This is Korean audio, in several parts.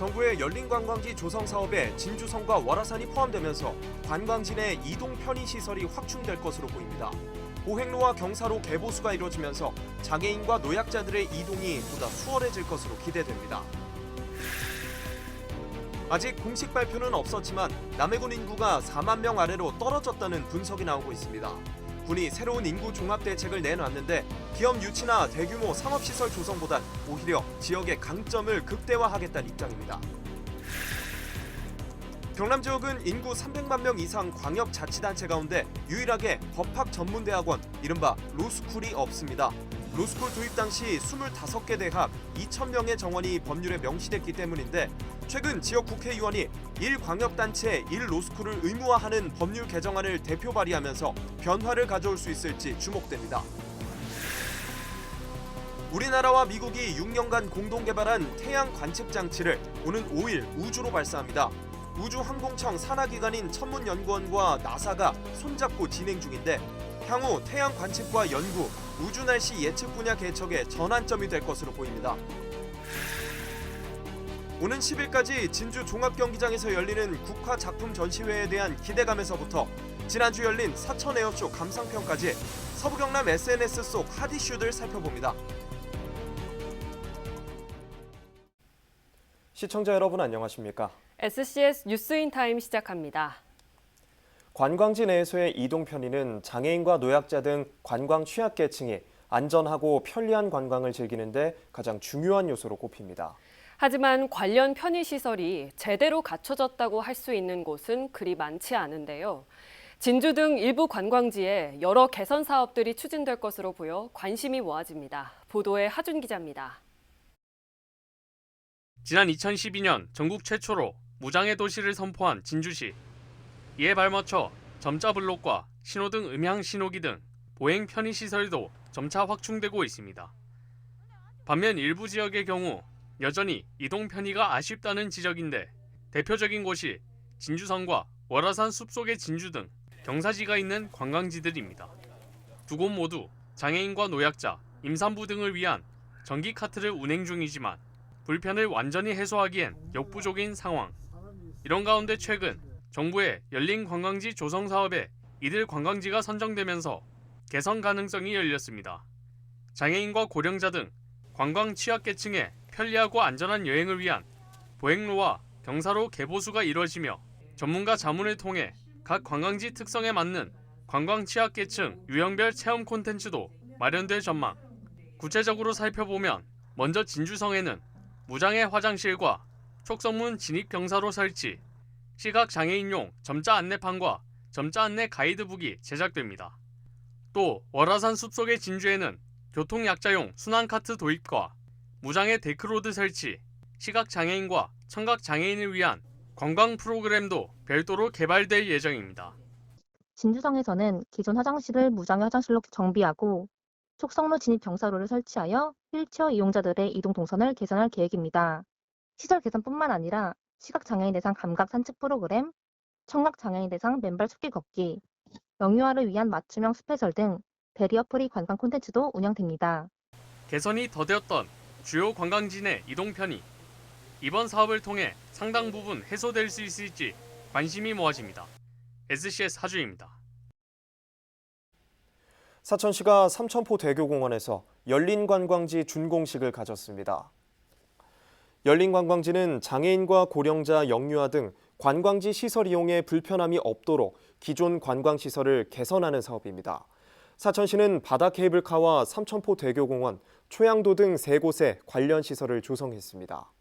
정부의 열린관광지 조성 사업에 진주성과 월화산이 포함되면서 관광지 내 이동 편의시설이 확충될 것으로 보입니다. 보행로와 경사로 개보수가 이루어지면서 장애인과 노약자들의 이동이 보다 수월해질 것으로 기대됩니다. 아직 공식 발표는 없었지만 남해군 인구가 4만 명 아래로 떨어졌다는 분석이 나오고 있습니다. 군이 새로운 인구 종합 대책을 내놨는데 기업 유치나 대규모 상업시설 조성보단 오히려 지역의 강점을 극대화하겠다는 입장입니다. 경남 지역은 인구 300만 명 이상 광역자치단체 가운데 유일하게 법학전문대학원, 이른바 로스쿨이 없습니다. 로스쿨 도입 당시 25개 대학 2,000명의 정원이 법률에 명시됐기 때문인데 최근 지역 국회의원이 1광역단체 1로스쿨을 의무화하는 법률 개정안을 대표 발의하면서 변화를 가져올 수 있을지 주목됩니다. 우리나라와 미국이 6년간 공동 개발한 태양 관측 장치를 오는 5일 우주로 발사합니다. 우주항공청 산하기관인 천문연구원과 나사가 손잡고 진행 중인데 향후 태양 관측과 연구, 우주 날씨 예측 분야 개척의 전환점이 될 것으로 보입니다. 오는 10일까지 진주 종합경기장에서 열리는 국화 작품 전시회에 대한 기대감에서부터 지난주 열린 사천 에어쇼 감상평까지 서부경남 SNS 속 핫 이슈들 살펴봅니다. 시청자 여러분 안녕하십니까? SCS 뉴스인타임 시작합니다. 관광지 내에서의 이동 편의는 장애인과 노약자 등 관광 취약계층이 안전하고 편리한 관광을 즐기는데 가장 중요한 요소로 꼽힙니다. 하지만 관련 편의시설이 제대로 갖춰졌다고 할 수 있는 곳은 그리 많지 않은데요. 진주 등 일부 관광지에 여러 개선 사업들이 추진될 것으로 보여 관심이 모아집니다. 보도에 하준 기자입니다. 지난 2012년 전국 최초로 무장애 도시를 선포한 진주시. 이에 발맞춰 점자 블록과 신호등 음향 신호기 등 보행 편의시설도 점차 확충되고 있습니다. 반면 일부 지역의 경우 여전히 이동 편의가 아쉽다는 지적인데 대표적인 곳이 진주성과 월화산 숲속의 진주 등 경사지가 있는 관광지들입니다. 두 곳 모두 장애인과 노약자, 임산부 등을 위한 전기 카트를 운행 중이지만 불편을 완전히 해소하기엔 역부족인 상황. 이런 가운데 최근 정부의 열린 관광지 조성 사업에 이들 관광지가 선정되면서 개선 가능성이 열렸습니다. 장애인과 고령자 등 관광 취약계층의 편리하고 안전한 여행을 위한 보행로와 경사로 개보수가 이루어지며 전문가 자문을 통해 각 관광지 특성에 맞는 관광 취약계층 유형별 체험 콘텐츠도 마련될 전망. 구체적으로 살펴보면 먼저 진주성에는 무장애 화장실과 촉성문 진입 경사로 설치, 시각장애인용 점자 안내판과 점자 안내 가이드북이 제작됩니다. 또 월화산 숲속의 진주에는 교통약자용 순환카트 도입과 무장애 데크로드 설치, 시각장애인과 청각장애인을 위한 관광 프로그램도 별도로 개발될 예정입니다. 진주성에서는 기존 화장실을 무장애 화장실로 정비하고 촉성로 진입 경사로를 설치하여 휠체어 이용자들의 이동 동선을 개선할 계획입니다. 시설 개선뿐만 아니라 시각장애인 대상 감각 산책 프로그램, 청각장애인 대상 맨발 숲길 걷기, 영유아를 위한 맞춤형 스페셜 등 베리어 프리 관광 콘텐츠도 운영됩니다. 개선이 더뎠던 주요 관광지 내 이동 편의. 이번 사업을 통해 상당 부분 해소될 수 있을지 관심이 모아집니다. SCS 하주입니다. 사천시가 삼천포 대교공원에서 열린관광지 준공식을 가졌습니다. 열린관광지는 장애인과 고령자, 영유아 등 관광지 시설 이용에 불편함이 없도록 기존 관광시설을 개선하는 사업입니다. 사천시는 바다 케이블카와 삼천포 대교공원, 초양도 등 3곳에 관련 시설을 조성했습니다.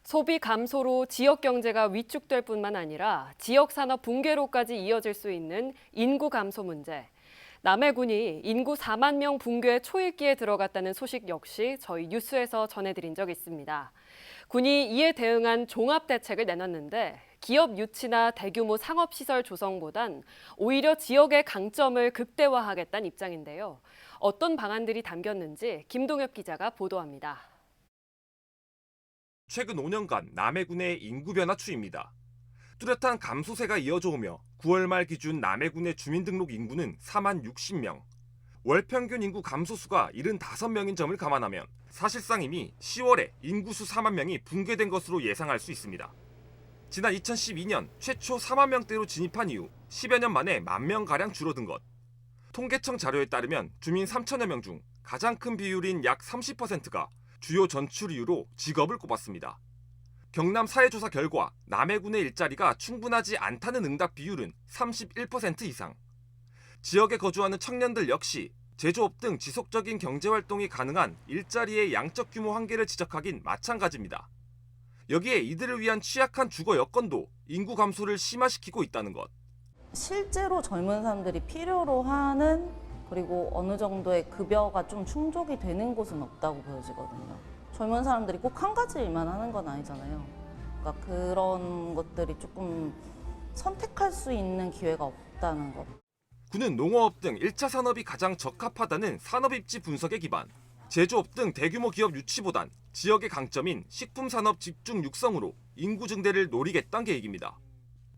소비 감소로 지역 경제가 위축될 뿐만 아니라 지역 산업 붕괴로까지 이어질 수 있는 인구 감소 문제. 남해군이 인구 4만 명 붕괴 초읽기에 들어갔다는 소식 역시 저희 뉴스에서 전해드린 적이 있습니다. 군이 이에 대응한 종합대책을 내놨는데 기업 유치나 대규모 상업시설 조성보단 오히려 지역의 강점을 극대화하겠다는 입장인데요. 어떤 방안들이 담겼는지 김동엽 기자가 보도합니다. 최근 5년간 남해군의 인구 변화 추이입니다. 뚜렷한 감소세가 이어져 오며 9월 말 기준 남해군의 주민등록 인구는 4만 60명. 월 평균 인구 감소수가 75명인 점을 감안하면 사실상 이미 10월에 인구수 4만 명이 붕괴된 것으로 예상할 수 있습니다. 지난 2012년 최초 4만 명대로 진입한 이후 10여 년 만에 10,000명가량 줄어든 것. 통계청 자료에 따르면 주민 3천여 명 중 가장 큰 비율인 약 30%가 주요 전출 이유로 직업을 꼽았습니다. 경남 사회조사 결과 남해군의 일자리가 충분하지 않다는 응답 비율은 31% 이상. 지역에 거주하는 청년들 역시 제조업 등 지속적인 경제활동이 가능한 일자리의 양적 규모 한계를 지적하긴 마찬가지입니다. 여기에 이들을 위한 취약한 주거 여건도 인구 감소를 심화시키고 있다는 것. 실제로 젊은 사람들이 필요로 하는 그리고 어느 정도의 급여가 좀 충족이 되는 곳은 없다고 보여지거든요. 젊은 사람들이 꼭 한 가지 일만 하는 건 아니잖아요. 그러니까 그런 것들이 조금 선택할 수 있는 기회가 없다는 것. 군은 농어업 등 1차 산업이 가장 적합하다는 산업입지 분석에 기반, 제조업 등 대규모 기업 유치보단 지역의 강점인 식품산업 집중 육성으로 인구 증대를 노리겠다는 계획입니다.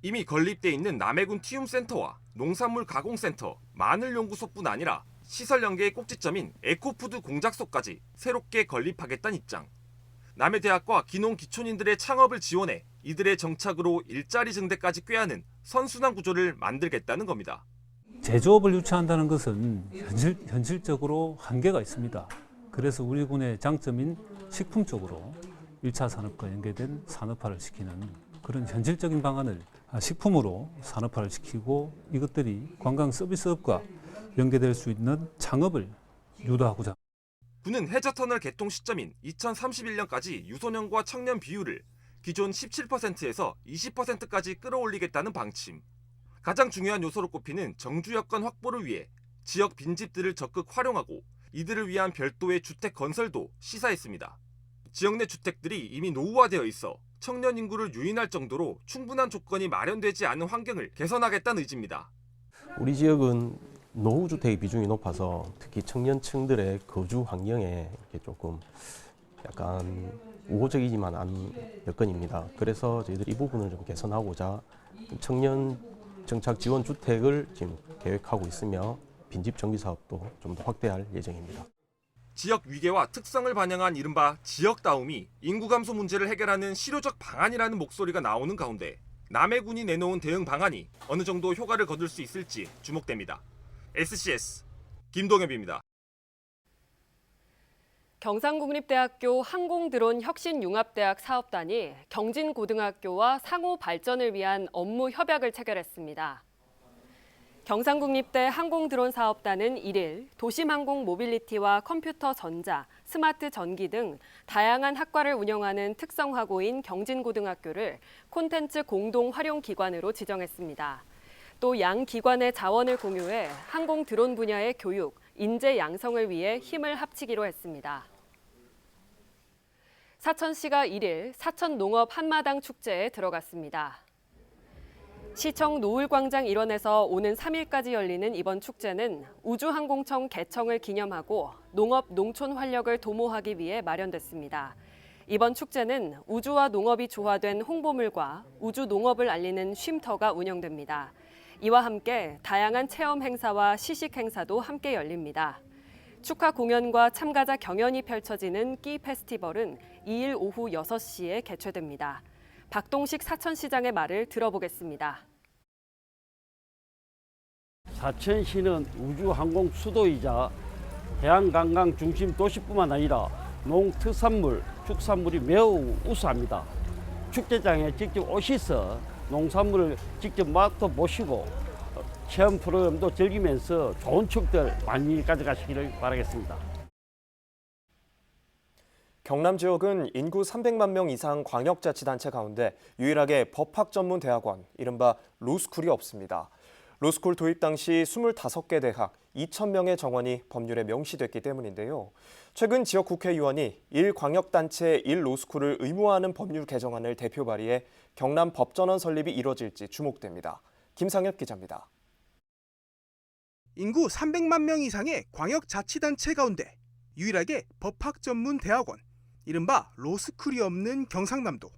이미 건립돼 있는 남해군 티움센터와 농산물 가공센터, 마늘연구소뿐 아니라 시설 연계의 꼭지점인 에코푸드 공작소까지 새롭게 건립하겠다는 입장. 남해대학과 기농기촌인들의 창업을 지원해 이들의 정착으로 일자리 증대까지 꾀하는 선순환 구조를 만들겠다는 겁니다. 제조업을 유치한다는 것은 현실적으로 한계가 있습니다. 그래서 우리 군의 장점인 식품 쪽으로 1차 산업과 연계된 산업화를 시키는 그런 현실적인 방안을 식품으로 산업화를 시키고 이것들이 관광 서비스업과 연계될 수 있는 창업을 유도하고자. 군은 해저터널 개통 시점인 2031년까지 유소년과 청년 비율을 기존 17%에서 20%까지 끌어올리겠다는 방침. 가장 중요한 요소로 꼽히는 정주 여건 확보를 위해 지역 빈집들을 적극 활용하고 이들을 위한 별도의 주택 건설도 시사했습니다. 지역 내 주택들이 이미 노후화되어 있어 청년 인구를 유인할 정도로 충분한 조건이 마련되지 않은 환경을 개선하겠다는 의지입니다. 우리 지역은 노후주택의 비중이 높아서 특히 청년층들의 거주 환경에 이렇게 조금 약간 우호적이지만 않은 여건입니다. 그래서 저희들이 이 부분을 좀 개선하고자 청년 정착 지원 주택을 지금 계획하고 있으며 빈집 정비 사업도 좀 더 확대할 예정입니다. 지역 위계와 특성을 반영한 이른바 지역다움이 인구 감소 문제를 해결하는 실효적 방안이라는 목소리가 나오는 가운데 남해군이 내놓은 대응 방안이 어느 정도 효과를 거둘 수 있을지 주목됩니다. SCS 김동엽입니다. 경상국립대학교 항공드론혁신융합대학 사업단이 경진고등학교와 상호 발전을 위한 업무 협약을 체결했습니다. 경상국립대 항공드론 사업단은 1일 도심항공 모빌리티와 컴퓨터 전자, 스마트 전기 등 다양한 학과를 운영하는 특성화고인 경진고등학교를 콘텐츠 공동 활용 기관으로 지정했습니다. 또 양 기관의 자원을 공유해 항공 드론 분야의 교육, 인재 양성을 위해 힘을 합치기로 했습니다. 사천시가 1일 사천 농업 한마당 축제에 들어갔습니다. 시청 노을광장 일원에서 오는 3일까지 열리는 이번 축제는 우주항공청 개청을 기념하고 농업, 농촌 활력을 도모하기 위해 마련됐습니다. 이번 축제는 우주와 농업이 조화된 홍보물과 우주 농업을 알리는 쉼터가 운영됩니다. 이와 함께 다양한 체험 행사와 시식 행사도 함께 열립니다. 축하 공연과 참가자 경연이 펼쳐지는 끼 페스티벌은 2일 오후 6시에 개최됩니다. 박동식 사천시장의 말을 들어보겠습니다. 사천시는 우주항공 수도이자 해양관광 중심 도시뿐만 아니라 농특산물, 축산물이 매우 우수합니다. 축제장에 직접 오셔서 농산물을 직접 맛보시고 체험 프로그램도 즐기면서 좋은 추억들 많이 가져가시기를 바라겠습니다. 경남 지역은 인구 300만 명 이상 광역자치단체 가운데 유일하게 법학전문대학원, 이른바 로스쿨이 없습니다. 로스쿨 도입 당시 25개 대학, 2,000명의 정원이 법률에 명시됐기 때문인데요. 최근 지역 국회의원이 1광역단체 1로스쿨을 의무화하는 법률 개정안을 대표 발의해 경남 법전원 설립이 이뤄질지 주목됩니다. 김상엽 기자입니다. 인구 300만 명 이상의 광역자치단체 가운데 유일하게 법학전문대학원, 이른바 로스쿨이 없는 경상남도.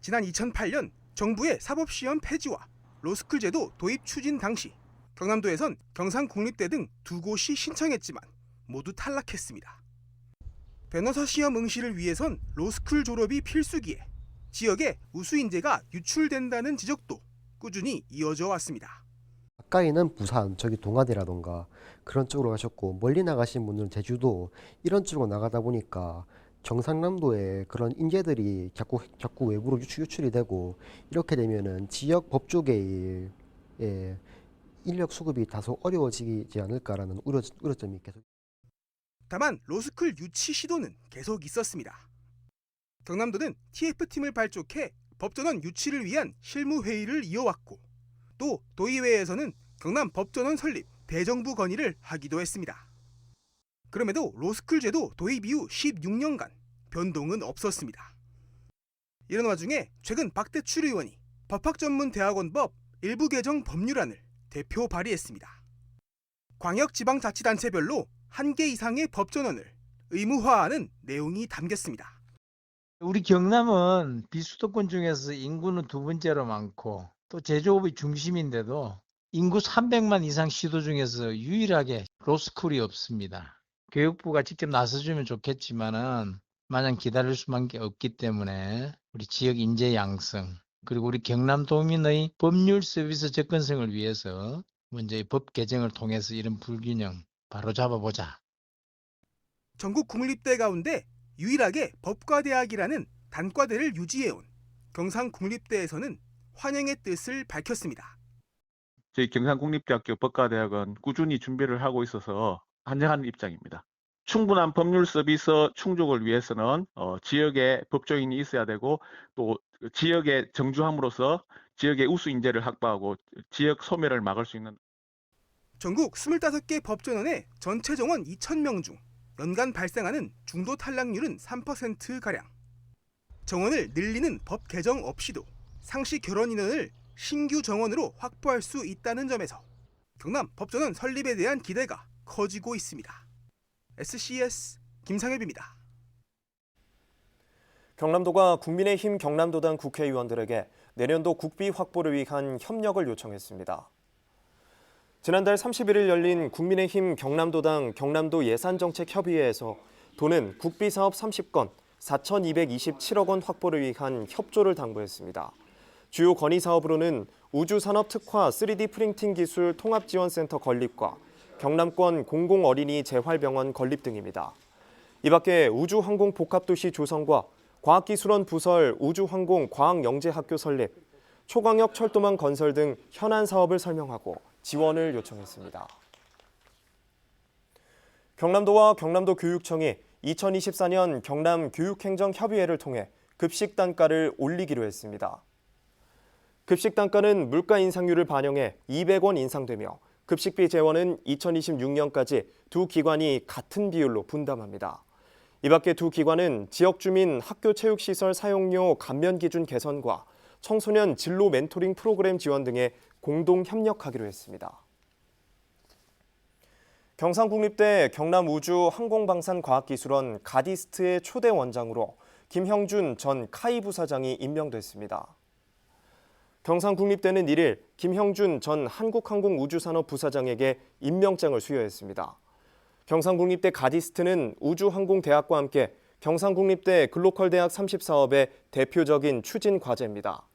지난 2008년 정부의 사법시험 폐지와 로스쿨 제도 도입 추진 당시 경남도에선 경상국립대 등 두 곳이 신청했지만 모두 탈락했습니다. 변호사 시험 응시를 위해선 로스쿨 졸업이 필수기에 지역에 우수 인재가 유출된다는 지적도 꾸준히 이어져 왔습니다. 가까이는 부산, 저기 동아대라던가 그런 쪽으로 가셨고, 멀리 나가신 분들은 제주도 이런 쪽으로 나가다 보니까 경상남도에 그런 인재들이 자꾸 외부로 유출이 되고, 이렇게 되면은 지역 법조계의 인력 수급이 다소 어려워지지 않을까라는 우려점이 계속. 다만 로스쿨 유치 시도는 계속 있었습니다. 경남도는 TF팀을 발족해 법전원 유치를 위한 실무회의를 이어왔고, 또 도의회에서는 경남 법전원 설립 대정부 건의를 하기도 했습니다. 그럼에도 로스쿨 제도 도입 이후 16년간 변동은 없었습니다. 이런 와중에 최근 박대출 의원이 법학전문대학원법 일부 개정 법률안을 대표 발의했습니다. 광역지방자치단체별로 1개 이상의 법전원을 의무화하는 내용이 담겼습니다. 우리 경남은 비수도권 중에서 인구는 두 번째로 많고 또 제조업의 중심인데도 인구 300만 이상 시도 중에서 유일하게 로스쿨이 없습니다. 교육부가 직접 나서주면 좋겠지만은 마냥 기다릴 수밖에 없기 때문에 우리 지역 인재 양성, 그리고 우리 경남도민의 법률 서비스 접근성을 위해서 먼저 이 법 개정을 통해서 이런 불균형 바로 잡아보자. 전국 국립대 가운데 유일하게 법과대학이라는 단과대를 유지해온 경상국립대에서는 환영의 뜻을 밝혔습니다. 저희 경상국립대학교 법과대학은 꾸준히 준비를 하고 있어서 환영하는 입장입니다. 충분한 법률 서비스 충족을 위해서는 지역에 법조인이 있어야 되고, 또 지역에 정주함으로써 지역의 우수 인재를 확보하고 지역 소멸을 막을 수 있는. 전국 25개 법전원의 전체 정원 2,000명 중 연간 발생하는 중도 탈락률은 3%가량. 정원을 늘리는 법 개정 없이도 상시 결혼 인원을 신규 정원으로 확보할 수 있다는 점에서 경남 법전원 설립에 대한 기대가 커지고 있습니다. SCS 김상엽입니다. 경남도가 국민의힘 경남도당 국회의원들에게 내년도 국비 확보를 위한 협력을 요청했습니다. 지난달 31일 열린 국민의힘 경남도당 경남도 예산정책협의회에서 도는 국비사업 30건 4,227억 원 확보를 위한 협조를 당부했습니다. 주요 건의사업으로는 우주산업특화 3D 프린팅 기술 통합지원센터 건립과 경남권 공공어린이 재활병원 건립 등입니다. 이 밖에 우주항공 복합도시 조성과 과학기술원 부설 우주항공 과학영재학교 설립, 초광역 철도망 건설 등 현안 사업을 설명하고 지원을 요청했습니다. 경남도와 경남도교육청이 2024년 경남 교육행정협의회를 통해 급식 단가를 올리기로 했습니다. 급식 단가는 물가 인상률을 반영해 200원 인상되며 급식비 재원은 2026년까지 두 기관이 같은 비율로 분담합니다. 이 밖에 두 기관은 지역 주민 학교 체육시설 사용료 감면 기준 개선과 청소년 진로 멘토링 프로그램 지원 등에 공동 협력하기로 했습니다. 경상국립대 경남우주항공방산과학기술원 가디스트의 초대 원장으로 김형준 전 카이 부사장이 임명됐습니다. 경상국립대는 1일 김형준 전 한국항공우주산업 부사장에게 임명장을 수여했습니다. 경상국립대 가디스트는 우주항공대학과 함께 경상국립대 글로컬대학 30사업의 대표적인 추진 과제입니다.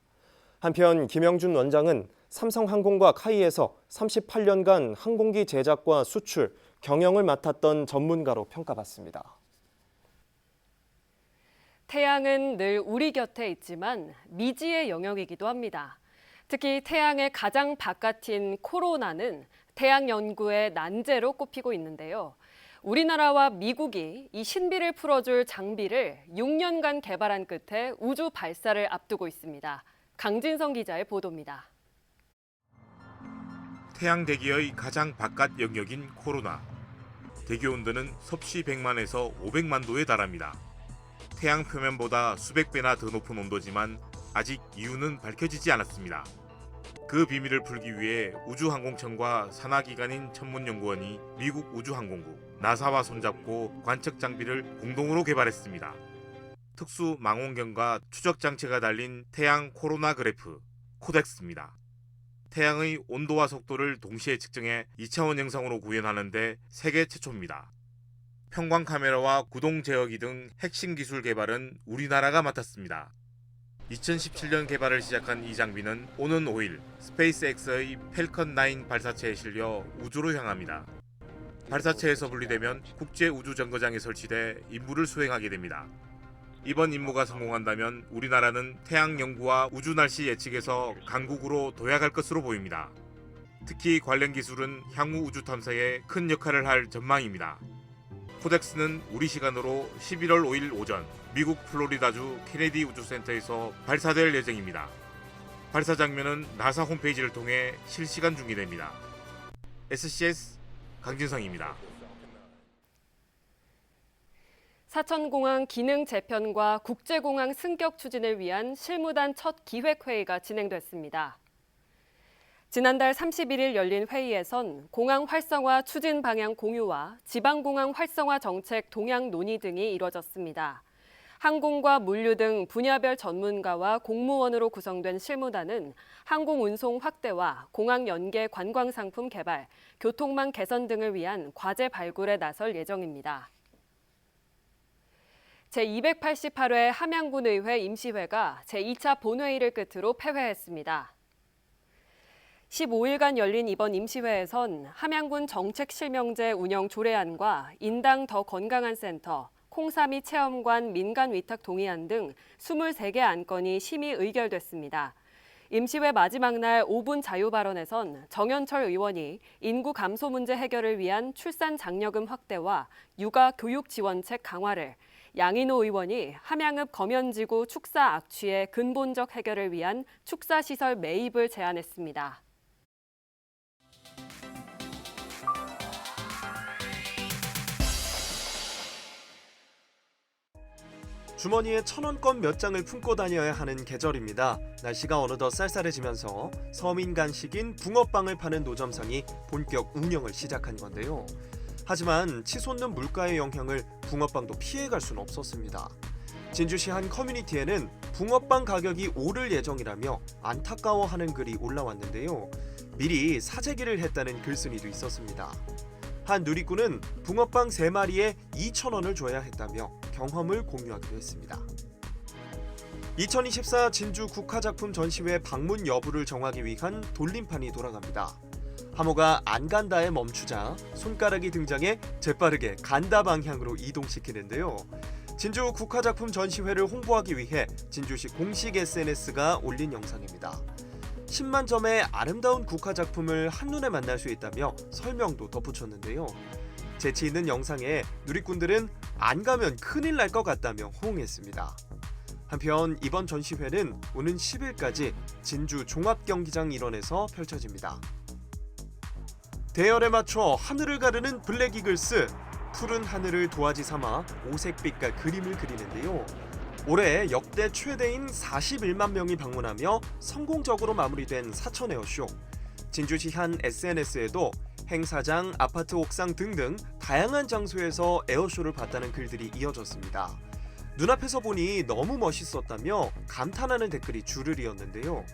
한편 김형준 원장은 삼성항공과 카이에서 38년간 항공기 제작과 수출, 경영을 맡았던 전문가로 평가받습니다. 태양은 늘 우리 곁에 있지만 미지의 영역이기도 합니다. 특히 태양의 가장 바깥인 코로나는 태양 연구의 난제로 꼽히고 있는데요. 우리나라와 미국이 이 신비를 풀어줄 장비를 6년간 개발한 끝에 우주 발사를 앞두고 있습니다. 강진성 기자의 보도입니다. 태양 대기의 가장 바깥 영역인 코로나. 대기 온도는 섭씨 100만에서 500만 도에 달합니다. 태양 표면보다 수백 배나 더 높은 온도지만 아직 이유는 밝혀지지 않았습니다. 그 비밀을 풀기 위해 우주항공청과 산하기관인 천문연구원이 미국 우주항공국, 나사와 손잡고 관측 장비를 공동으로 개발했습니다. 특수 망원경과 추적 장치가 달린 태양 코로나 그래프, 코덱스입니다. 태양의 온도와 속도를 동시에 측정해 2차원 영상으로 구현하는 데 세계 최초입니다. 평광 카메라와 구동 제어기 등 핵심 기술 개발은 우리나라가 맡았습니다. 2017년 개발을 시작한 이 장비는 오는 5일 스페이스X의 펠컨 9 발사체에 실려 우주로 향합니다. 발사체에서 분리되면 국제우주정거장에 설치돼 임무를 수행하게 됩니다. 이번 임무가 성공한다면 우리나라는 태양 연구와 우주 날씨 예측에서 강국으로 도약할 것으로 보입니다. 특히 관련 기술은 향후 우주 탐사에 큰 역할을 할 전망입니다. 코덱스는 우리 시간으로 11월 5일 오전 미국 플로리다주 케네디 우주센터에서 발사될 예정입니다. 발사 장면은 나사 홈페이지를 통해 실시간 중계됩니다. SCS 강진성입니다. 사천공항 기능 재편과 국제공항 승격 추진을 위한 실무단 첫 기획회의가 진행됐습니다. 지난달 31일 열린 회의에선 공항 활성화 추진 방향 공유와 지방공항 활성화 정책 동향 논의 등이 이뤄졌습니다. 항공과 물류 등 분야별 전문가와 공무원으로 구성된 실무단은 항공운송 확대와 공항 연계 관광상품 개발, 교통망 개선 등을 위한 과제 발굴에 나설 예정입니다. 제288회 함양군의회 임시회가 제2차 본회의를 끝으로 폐회했습니다. 15일간 열린 이번 임시회에선 함양군 정책실명제 운영 조례안과 인당 더 건강한 센터, 콩사미 체험관 민간 위탁 동의안 등 23개 안건이 심의 의결됐습니다. 임시회 마지막 날 5분 자유 발언에선 정현철 의원이 인구 감소 문제 해결을 위한 출산 장려금 확대와 육아 교육 지원책 강화를, 양인호 의원이 함양읍 검연지구 축사 악취의 근본적 해결을 위한 축사시설 매입을 제안했습니다. 주머니에 1,000원권 몇 장을 품고 다녀야 하는 계절입니다. 날씨가 어느덧 쌀쌀해지면서 서민 간식인 붕어빵을 파는 노점상이 본격 운영을 시작한 건데요. 하지만 치솟는 물가의 영향을 붕어빵도 피해갈 수는 없었습니다. 진주시 한 커뮤니티에는 붕어빵 가격이 오를 예정이라며 안타까워하는 글이 올라왔는데요. 미리 사재기를 했다는 글쓴이도 있었습니다. 한 누리꾼은 붕어빵 3마리에 2,000원을 줘야 했다며 경험을 공유하기도 했습니다. 2024 진주 국화작품 전시회 방문 여부를 정하기 위한 돌림판이 돌아갑니다. 하모가 안 간다에 멈추자 손가락이 등장해 재빠르게 간다 방향으로 이동시키는데요. 진주 국화작품 전시회를 홍보하기 위해 진주시 공식 SNS가 올린 영상입니다. 10만 점의 아름다운 국화작품을 한눈에 만날 수 있다며 설명도 덧붙였는데요. 재치 있는 영상에 누리꾼들은 안 가면 큰일 날 것 같다며 호응했습니다. 한편 이번 전시회는 오는 10일까지 진주 종합경기장 일원에서 펼쳐집니다. 대열에 맞춰 하늘을 가르는 블랙 이글스, 푸른 하늘을 도화지 삼아 오색빛깔 그림을 그리는데요. 올해 역대 최대인 41만 명이 방문하며 성공적으로 마무리된 사천 에어쇼. 진주시 한 SNS에도 행사장, 아파트 옥상 등등 다양한 장소에서 에어쇼를 봤다는 글들이 이어졌습니다. 눈앞에서 보니 너무 멋있었다며 감탄하는 댓글이 줄을 이었는데요.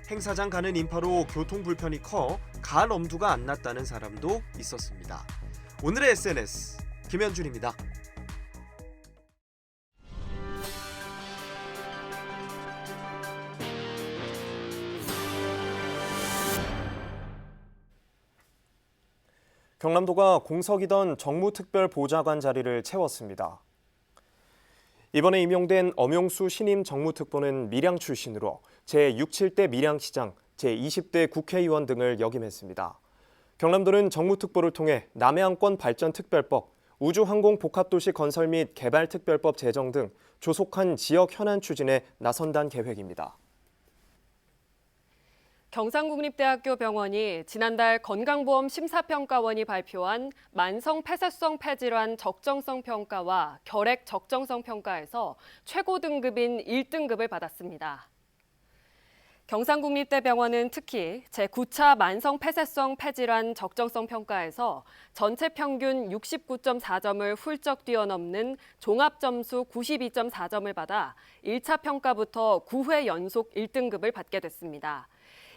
행사장 가는 인파로 교통 불편이 커 갈 엄두가 안 났다는 사람도 있었습니다. 오늘의 SNS 김현준입니다. 경남도가 공석이던 정무특별보좌관 자리를 채웠습니다. 이번에 임용된 엄용수 신임 정무특보는 밀양 출신으로 제67대 밀양시장, 제20대 국회의원 등을 역임했습니다. 경남도는 정무특보를 통해 남해안권 발전특별법, 우주항공복합도시 건설 및 개발특별법 제정 등 조속한 지역 현안 추진에 나선다는 계획입니다. 경상국립대학교 병원이 지난달 건강보험 심사평가원이 발표한 만성폐쇄성 폐질환 적정성 평가와 결핵 적정성 평가에서 최고 등급인 1등급을 받았습니다. 경상국립대병원은 특히 제9차 만성폐쇄성 폐질환 적정성 평가에서 전체 평균 69.4점을 훌쩍 뛰어넘는 종합점수 92.4점을 받아 1차 평가부터 9회 연속 1등급을 받게 됐습니다.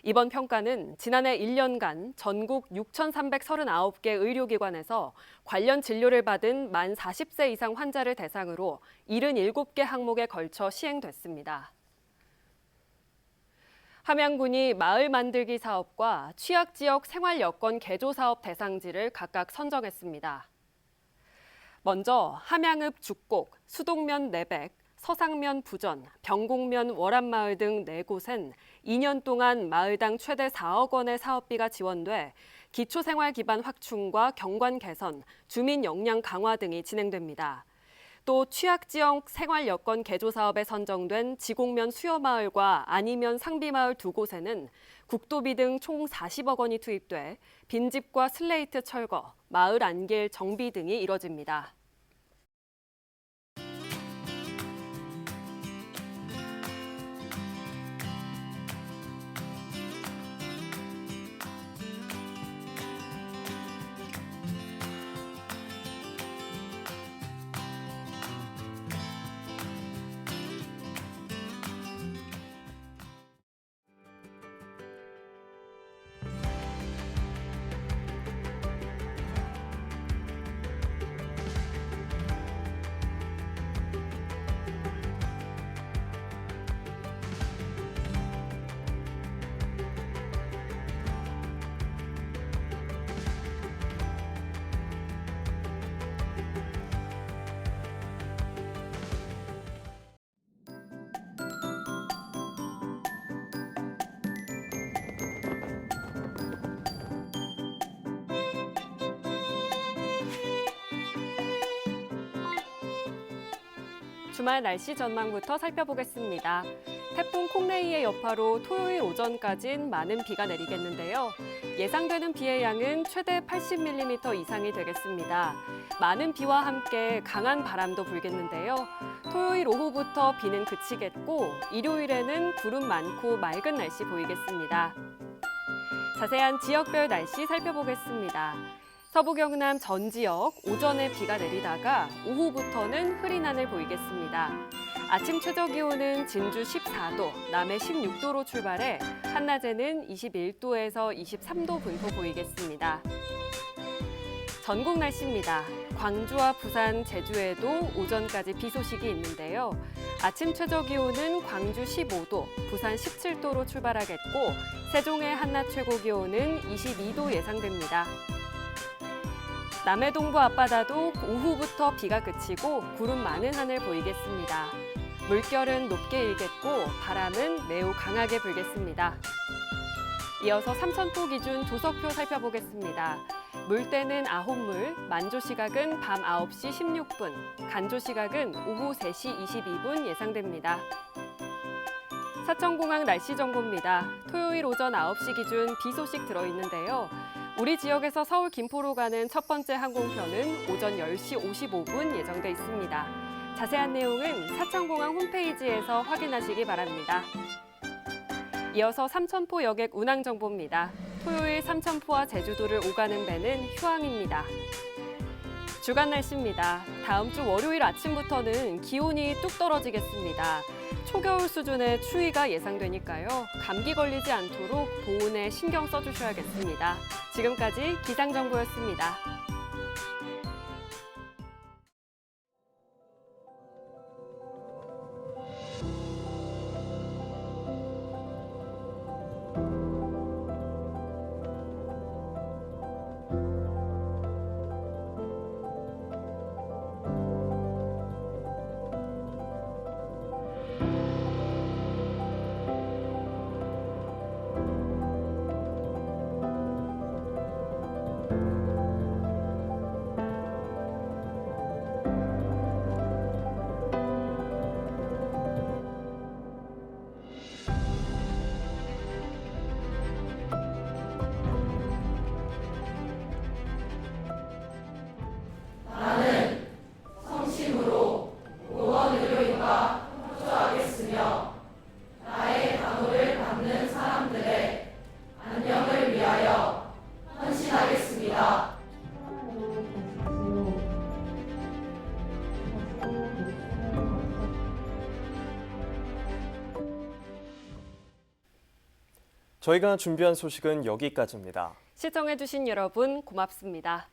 이번 평가는 지난해 1년간 전국 6,339개 의료기관에서 관련 진료를 받은 만 40세 이상 환자를 대상으로 77개 항목에 걸쳐 시행됐습니다. 함양군이 마을 만들기 사업과 취약지역 생활여건 개조 사업 대상지를 각각 선정했습니다. 먼저 함양읍 죽곡, 수동면 내백, 서상면 부전, 병곡면 월암마을 등 4곳엔 2년 동안 마을당 최대 4억 원의 사업비가 지원돼 기초생활 기반 확충과 경관 개선, 주민 역량 강화 등이 진행됩니다. 또 취약지역 생활여건 개조 사업에 선정된 지곡면 수여마을과 안이면 상비마을 2곳에는 국도비 등 총 40억 원이 투입돼 빈집과 슬레이트 철거, 마을 안길 정비 등이 이뤄집니다. 주말 날씨 전망부터 살펴보겠습니다. 태풍 콩레이의 여파로 토요일 오전까진 많은 비가 내리겠는데요. 예상되는 비의 양은 최대 80mm 이상이 되겠습니다. 많은 비와 함께 강한 바람도 불겠는데요. 토요일 오후부터 비는 그치겠고 일요일에는 구름 많고 맑은 날씨 보이겠습니다. 자세한 지역별 날씨 살펴보겠습니다. 서부 경남 전 지역 오전에 비가 내리다가 오후부터는 흐린 하늘 보이겠습니다. 아침 최저 기온은 진주 14도, 남해 16도로 출발해 한낮에는 21도에서 23도 분포 보이겠습니다. 전국 날씨입니다. 광주와 부산, 제주에도 오전까지 비 소식이 있는데요. 아침 최저 기온은 광주 15도, 부산 17도로 출발하겠고 세종의 한낮 최고 기온은 22도 예상됩니다. 남해 동부 앞바다도 오후부터 비가 그치고 구름 많은 하늘 보이겠습니다. 물결은 높게 일겠고 바람은 매우 강하게 불겠습니다. 이어서 삼천포 기준 도석표 살펴보겠습니다. 물때는 아홉물, 만조 시각은 밤 9시 16분, 간조 시각은 오후 3시 22분 예상됩니다. 사천공항 날씨 정보입니다. 토요일 오전 9시 기준 비 소식 들어있는데요. 우리 지역에서 서울 김포로 가는 첫 번째 항공편은 오전 10시 55분 예정돼 있습니다. 자세한 내용은 사천공항 홈페이지에서 확인하시기 바랍니다. 이어서 삼천포 여객 운항 정보입니다. 토요일 삼천포와 제주도를 오가는 배는 휴항입니다. 주간 날씨입니다. 다음 주 월요일 아침부터는 기온이 뚝 떨어지겠습니다. 초겨울 수준의 추위가 예상되니까요. 감기 걸리지 않도록 보온에 신경 써주셔야겠습니다. 지금까지 기상정보였습니다. 저희가 준비한 소식은 여기까지입니다. 시청해주신 여러분 고맙습니다.